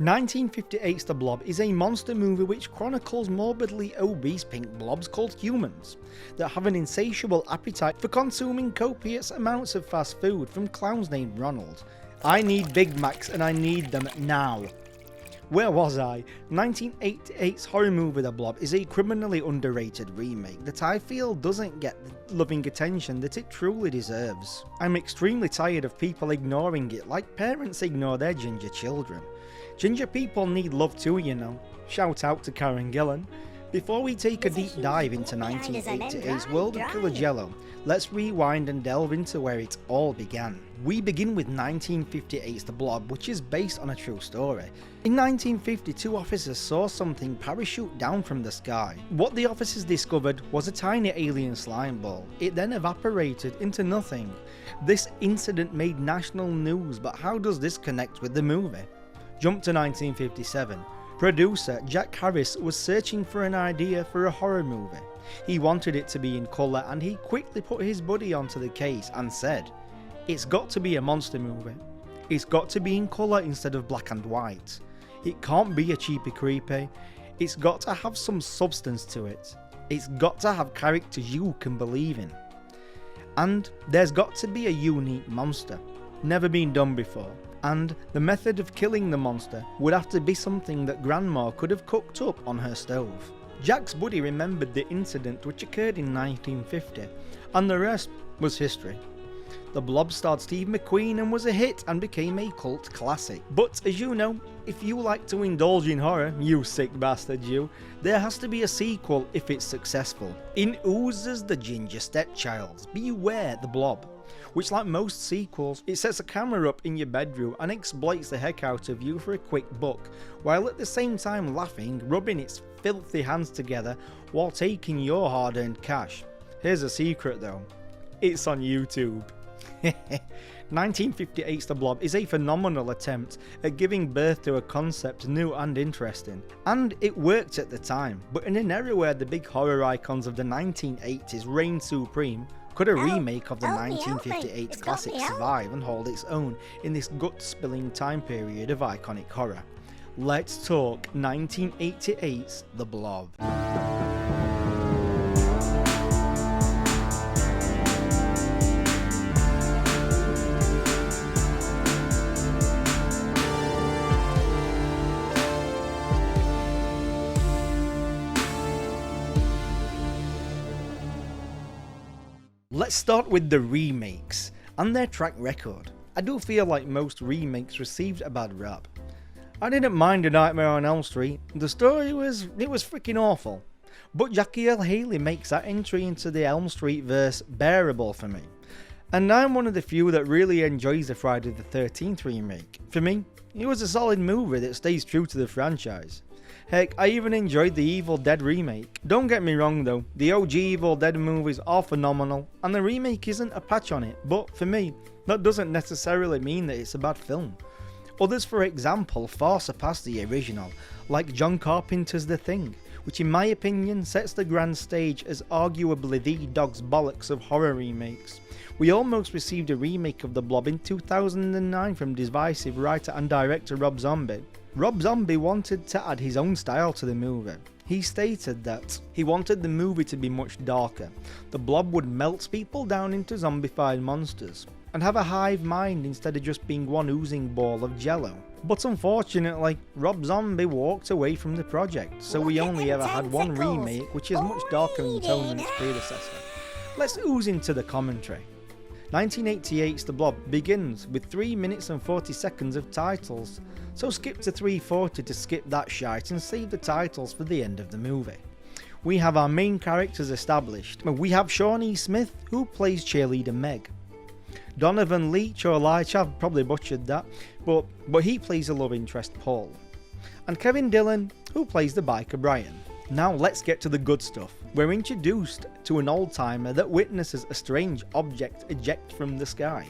1958's The Blob is a monster movie which chronicles morbidly obese pink blobs called humans that have an insatiable appetite for consuming copious amounts of fast food from clowns named Ronald. I need Big Macs and I need them now. Where was I? 1988's horror movie The Blob is a criminally underrated remake that I feel doesn't get the loving attention that it truly deserves. I'm extremely tired of people ignoring it like parents ignore their ginger children. Ginger people need love too, you know. Shout out to Karen Gillan. Before we take a deep dive into 1988's world of Killer Jello, let's rewind and delve into where it all began. We begin with 1958's The Blob, which is based on a true story. In 1950, two officers saw something parachute down from the sky. What the officers discovered was a tiny alien slime ball. It then evaporated into nothing. This incident made national news, but how does this connect with the movie? Jump to 1957. Producer Jack Harris was searching for an idea for a horror movie. He wanted it to be in colour and he quickly put his buddy onto the case and said, "It's got to be a monster movie. It's got to be in colour instead of black and white. It can't be a cheapy creepy. It's got to have some substance to it. It's got to have characters you can believe in. And there's got to be a unique monster. Never been done before. And the method of killing the monster would have to be something that Grandma could have cooked up on her stove." Jack's buddy remembered the incident which occurred in 1950, and the rest was history. The Blob starred Steve McQueen and was a hit and became a cult classic. But as you know, if you like to indulge in horror, you sick bastard you, there has to be a sequel if it's successful. In oozes the ginger stepchilds, beware the Blob, which like most sequels, it sets a camera up in your bedroom and exploits the heck out of you for a quick buck, while at the same time laughing, rubbing its filthy hands together while taking your hard-earned cash. Here's a secret though, it's on YouTube. 1958's The Blob is a phenomenal attempt at giving birth to a concept new and interesting, and it worked at the time, but in an era where the big horror icons of the 1980s reigned supreme, could a remake of the 1958 classic survive and hold its own in this gut-spilling time period of iconic horror? Let's talk 1988's The Blob. Let's start with the remakes and their track record. I do feel like most remakes received a bad rap. I didn't mind A Nightmare on Elm Street, the story was freaking awful. But Jackie L. Haley makes that entry into the Elm Street verse bearable for me. And I'm one of the few that really enjoys the Friday the 13th remake. For me, it was a solid movie that stays true to the franchise. Heck, I even enjoyed the Evil Dead remake. Don't get me wrong though, the OG Evil Dead movies are phenomenal, and the remake isn't a patch on it, but for me, that doesn't necessarily mean that it's a bad film. Others, for example, far surpass the original, like John Carpenter's The Thing, which in my opinion sets the grand stage as arguably the dog's bollocks of horror remakes. We almost received a remake of The Blob in 2009 from divisive writer and director Rob Zombie. Rob Zombie wanted to add his own style to the movie. He stated that he wanted the movie to be much darker. The Blob would melt people down into zombified monsters and have a hive mind instead of just being one oozing ball of jello. But unfortunately, Rob Zombie walked away from the project, so we only ever had one remake which is much darker in tone than its predecessor. Let's ooze into the commentary. 1988's The Blob begins with 3 minutes and 40 seconds of titles, so skip to 3:40 to skip that shite and save the titles for the end of the movie. We have our main characters established. We have Shawnee Smith, who plays cheerleader Meg. Donovan Leach, or Leach, I've probably butchered that, but he plays the love interest Paul. And Kevin Dillon, who plays the biker Brian. Now let's get to the good stuff. We're introduced to an old-timer that witnesses a strange object eject from the sky.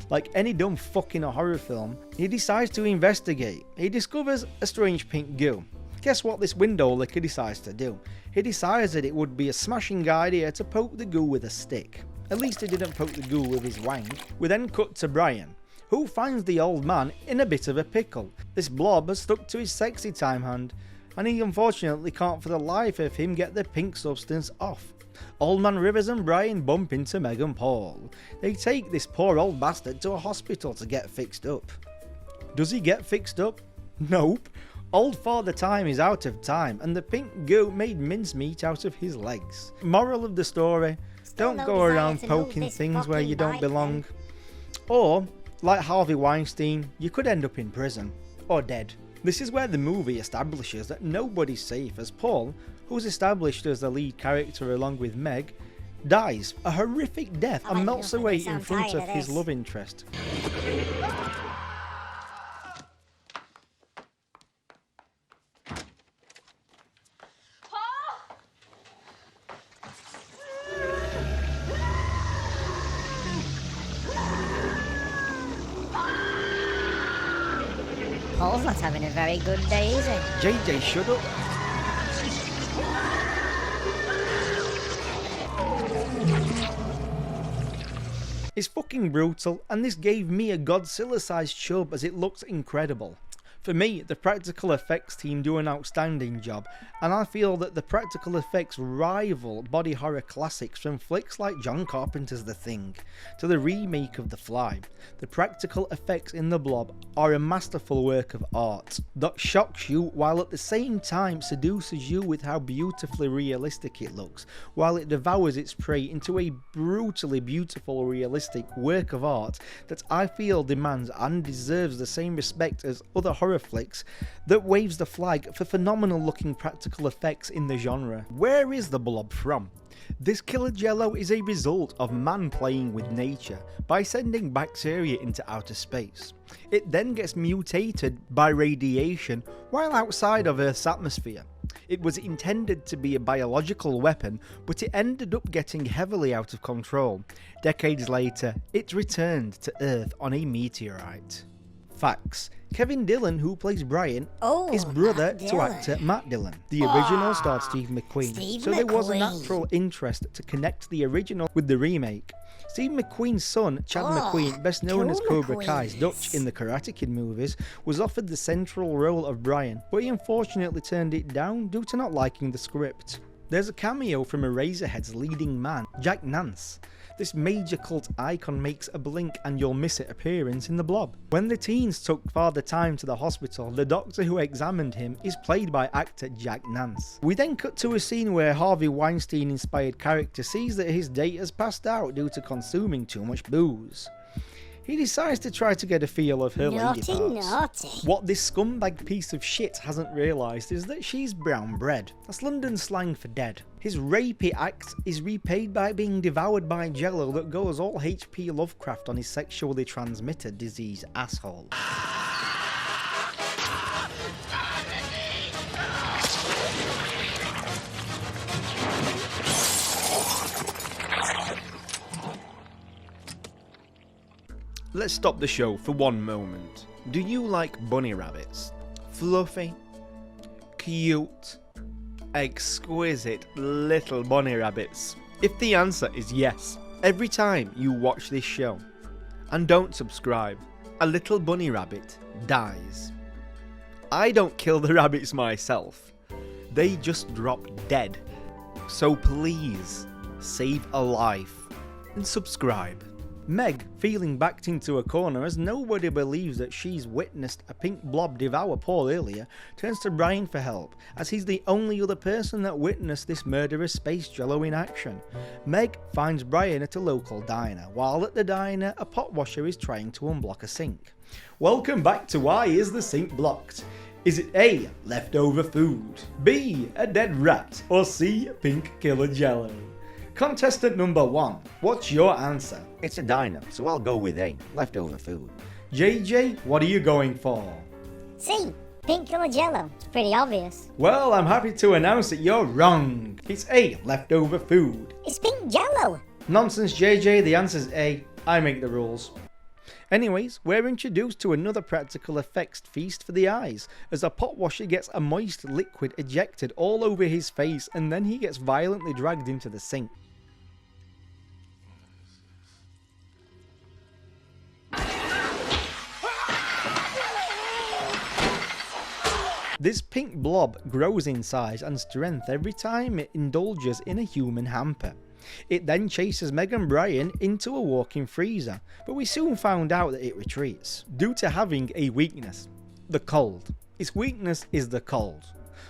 Like any dumb fuck in a horror film, he decides to investigate. He discovers a strange pink goo. Guess what this window licker decides to do? He decides that it would be a smashing idea to poke the goo with a stick. At least he didn't poke the goo with his wang. We then cut to Brian, who finds the old man in a bit of a pickle. This blob has stuck to his sexy time hand, and he unfortunately can't for the life of him get the pink substance off. Old man Rivers and Brian bump into Meg and Paul. They take this poor old bastard to a hospital to get fixed up. Does he get fixed up? Nope. Old Father Time is out of time, and the pink goo made mincemeat out of his legs. Moral of the story, don't go around poking things where you don't belong. Or, like Harvey Weinstein, you could end up in prison. Or dead. This is where the movie establishes that nobody's safe, as Paul, who's established as the lead character along with Meg, dies a horrific death and melts away in front of his love interest. Paul's not having a very good day, is he? JJ, shut up. It's fucking brutal, and this gave me a Godzilla-sized chub as it looked incredible. For me, the practical effects team do an outstanding job, and I feel that the practical effects rival body horror classics from flicks like John Carpenter's The Thing to the remake of The Fly. The practical effects in The Blob are a masterful work of art that shocks you while at the same time seduces you with how beautifully realistic it looks, while it devours its prey into a brutally beautiful realistic work of art that I feel demands and deserves the same respect as other horror flicks that waves the flag for phenomenal looking practical effects in the genre. Where is the Blob from? This killer jello is a result of man playing with nature by sending bacteria into outer space. It then gets mutated by radiation while outside of Earth's atmosphere. It was intended to be a biological weapon, but it ended up getting heavily out of control. Decades later, it returned to Earth on a meteorite. Facts. Kevin Dillon, who plays Brian, is brother to actor Matt Dillon. The original starred Steve McQueen, so there was a natural interest to connect the original with the remake. Steve McQueen's son, Chad McQueen, best known as Cobra Kai's Dutch in the Karate Kid movies, was offered the central role of Brian, but he unfortunately turned it down due to not liking the script. There's a cameo from Eraserhead's leading man, Jack Nance. This major cult icon makes a blink and you'll miss it appearance in The Blob. When the teens took Father Time to the hospital, the doctor who examined him is played by actor Jack Nance. We then cut to a scene where Harvey Weinstein inspired character sees that his date has passed out due to consuming too much booze. He decides to try to get a feel of her lady parts. Naughty. What this scumbag piece of shit hasn't realised is that she's brown bread. That's London slang for dead. His rapey act is repaid by being devoured by jello that goes all H.P. Lovecraft on his sexually transmitted disease asshole. Let's stop the show for one moment. Do you like bunny rabbits? Fluffy, cute, exquisite little bunny rabbits? If the answer is yes, every time you watch this show and don't subscribe, a little bunny rabbit dies. I don't kill the rabbits myself. They just drop dead. So please, save a life and subscribe. Meg, feeling backed into a corner as nobody believes that she's witnessed a pink blob devour Paul earlier, turns to Brian for help, as he's the only other person that witnessed this murderous space jello in action. Meg finds Brian at a local diner, while at the diner a pot washer is trying to unblock a sink. Welcome back to Why Is the Sink Blocked? Is it A, leftover food, B, a dead rat, or C, pink killer jello? Contestant number 1, what's your answer? It's a diner, so I'll go with A, leftover food. JJ, what are you going for? C, pink killer jello. It's pretty obvious. Well, I'm happy to announce that you're wrong. It's A, leftover food. It's pink jello. Nonsense, JJ, the answer's A. I make the rules. Anyways, we're introduced to another practical effects feast for the eyes, as a pot washer gets a moist liquid ejected all over his face and then he gets violently dragged into the sink. This pink blob grows in size and strength every time it indulges in a human hamper. It then chases Meg and Brian into a walking freezer, but we soon found out that it retreats, due to having a weakness: the cold. Its weakness is the cold.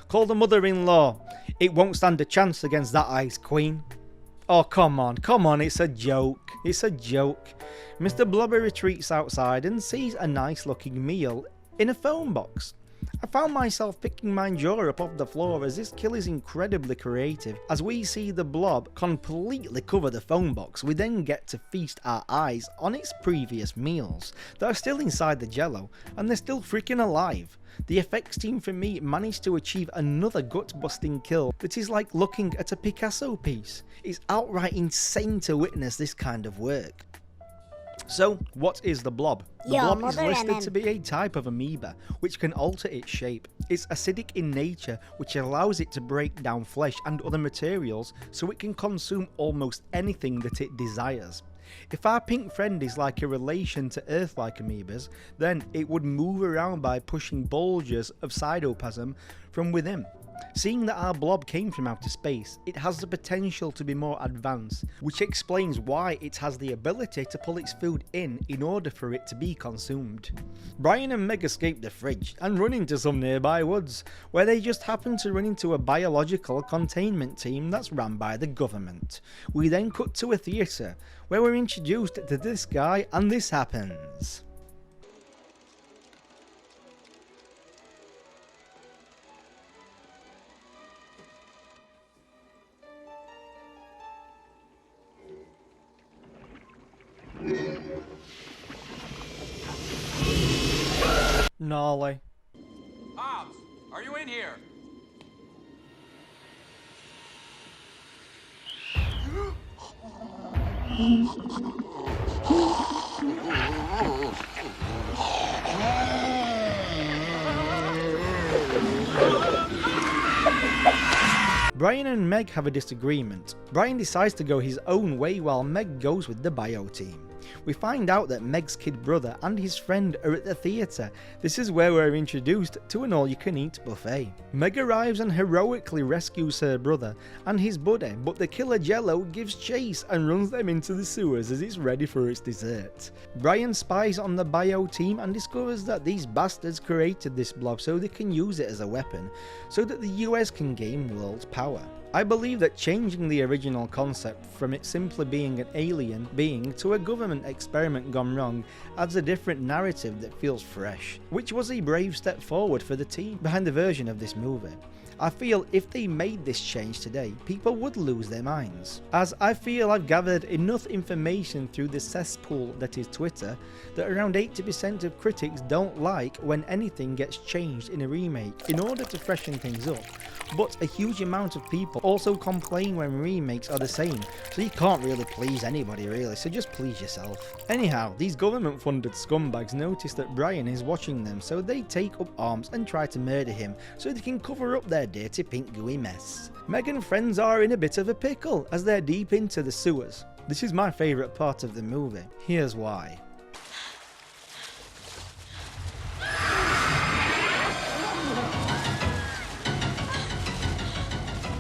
Call the mother-in-law, it won't stand a chance against that ice queen. Oh, come on, it's a joke, it's a joke. Mr. Blobber retreats outside and sees a nice looking meal in a phone box. I found myself picking my jaw up off the floor as this kill is incredibly creative. As we see the blob completely cover the phone box, we then get to feast our eyes on its previous meals that are still inside the jello, and they're still freaking alive. The effects team for me managed to achieve another gut-busting kill that is like looking at a Picasso piece. It's outright insane to witness this kind of work. So, what is the blob? The blob is listed to be a type of amoeba, which can alter its shape. It's acidic in nature, which allows it to break down flesh and other materials so it can consume almost anything that it desires. If our pink friend is like a relation to Earth-like amoebas, then it would move around by pushing bulges of cytoplasm from within. Seeing that our blob came from outer space, it has the potential to be more advanced, which explains why it has the ability to pull its food in order for it to be consumed. Brian and Meg escape the fridge and run into some nearby woods, where they just happen to run into a biological containment team that's run by the government. We then cut to a theatre, where we're introduced to this guy and this happens. Gnarly. Hobbs, are you in here? Brian and Meg have a disagreement. Brian decides to go his own way while Meg goes with the bio team. We find out that Meg's kid brother and his friend are at the theatre. This is where we're introduced to an all-you-can-eat buffet. Meg arrives and heroically rescues her brother and his buddy, but the killer Jello gives chase and runs them into the sewers as it's ready for its dessert. Brian spies on the bio team and discovers that these bastards created this blob so they can use it as a weapon, so that the US can gain world power. I believe that changing the original concept from it simply being an alien being to a government experiment gone wrong adds a different narrative that feels fresh, which was a brave step forward for the team behind the version of this movie. I feel if they made this change today, people would lose their minds, as I feel I've gathered enough information through the cesspool that is Twitter that around 80% of critics don't like when anything gets changed in a remake in order to freshen things up, but a huge amount of people also complain when remakes are the same, so you can't really please anybody really, so just please yourself. Anyhow, these government funded scumbags notice that Brian is watching them, so they take up arms and try to murder him so they can cover up their dirty pink gooey mess. Meg and friends are in a bit of a pickle as they're deep into the sewers. This is my favourite part of the movie. Here's why.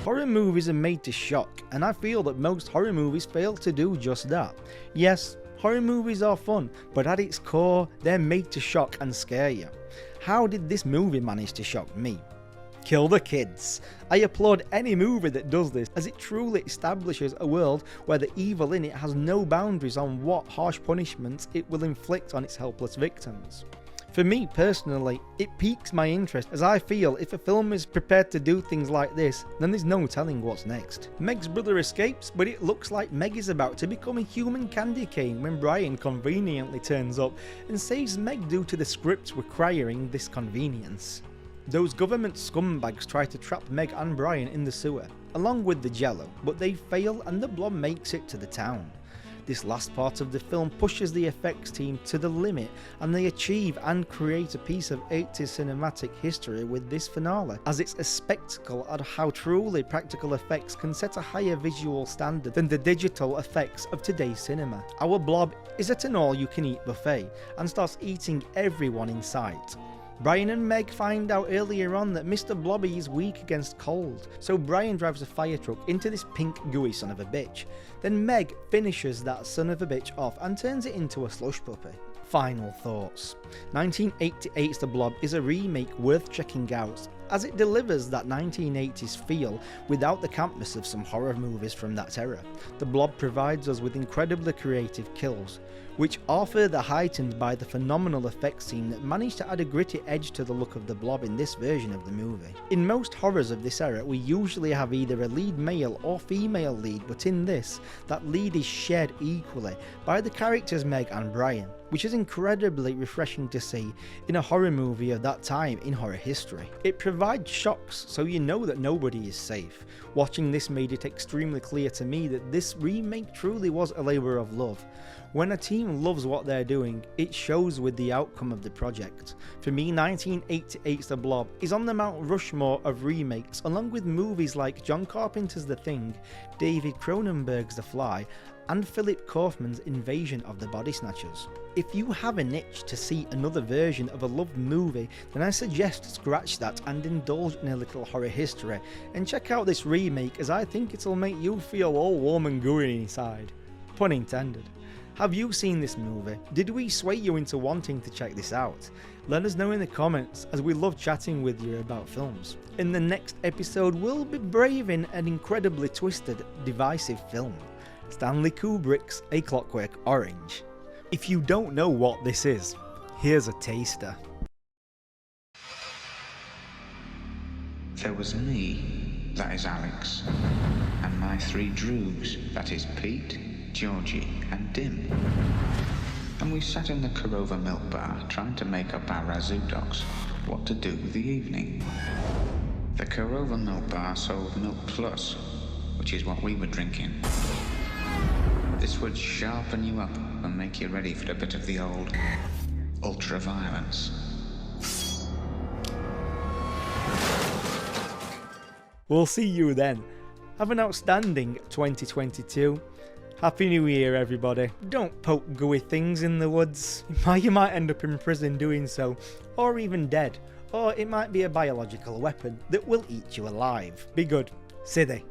Horror movies are made to shock, and I feel that most horror movies fail to do just that. Yes, horror movies are fun, but at its core, they're made to shock and scare you. How did this movie manage to shock me? Kill the kids. I applaud any movie that does this, as it truly establishes a world where the evil in it has no boundaries on what harsh punishments it will inflict on its helpless victims. For me personally, it piques my interest, as I feel if a film is prepared to do things like this, then there's no telling what's next. Meg's brother escapes, but it looks like Meg is about to become a human candy cane when Brian conveniently turns up and saves Meg due to the script requiring this convenience. Those government scumbags try to trap Meg and Brian in the sewer, along with the Jello, but they fail and the blob makes it to the town. This last part of the film pushes the effects team to the limit, and they achieve and create a piece of 80s cinematic history with this finale, as it's a spectacle at how truly practical effects can set a higher visual standard than the digital effects of today's cinema. Our blob is at an all-you-can-eat buffet and starts eating everyone in sight. Brian and Meg find out earlier on that Mr. Blobby is weak against cold, so Brian drives a fire truck into this pink gooey son of a bitch. Then Meg finishes that son of a bitch off and turns it into a slush puppy. Final thoughts. 1988's The Blob is a remake worth checking out, as it delivers that 1980s feel without the campness of some horror movies from that era. The Blob provides us with incredibly creative kills, which are further heightened by the phenomenal effects team that managed to add a gritty edge to the look of the Blob in this version of the movie. In most horrors of this era, we usually have either a lead male or female lead, but in this, that lead is shared equally by the characters Meg and Brian, which is incredibly refreshing to see in a horror movie of that time in horror history. It provides shocks, so you know that nobody is safe. Watching this made it extremely clear to me that this remake truly was a labour of love. When a team loves what they're doing, it shows with the outcome of the project. For me, 1988's The Blob is on the Mount Rushmore of remakes, along with movies like John Carpenter's The Thing, David Cronenberg's The Fly, and Philip Kaufman's Invasion of the Body Snatchers. If you have an itch to see another version of a loved movie, then I suggest scratch that and indulge in a little horror history, and check out this remake, as I think it'll make you feel all warm and gooey inside. Pun intended. Have you seen this movie? Did we sway you into wanting to check this out? Let us know in the comments, as we love chatting with you about films. In the next episode, we'll be braving an incredibly twisted, divisive film, Stanley Kubrick's A Clockwork Orange. If you don't know what this is, here's a taster. There was me, that is Alex, and my three droogs, that is Pete, Georgie and Dim. And we sat in the Korova milk bar trying to make up our razoo docs what to do with the evening. The Korova milk bar sold Milk Plus, which is what we were drinking. This would sharpen you up and make you ready for a bit of the old ultra-violence. We'll see you then. Have an outstanding 2022. Happy New Year, everybody. Don't poke gooey things in the woods. You might end up in prison doing so, or even dead, or it might be a biological weapon that will eat you alive. Be good. Siddy.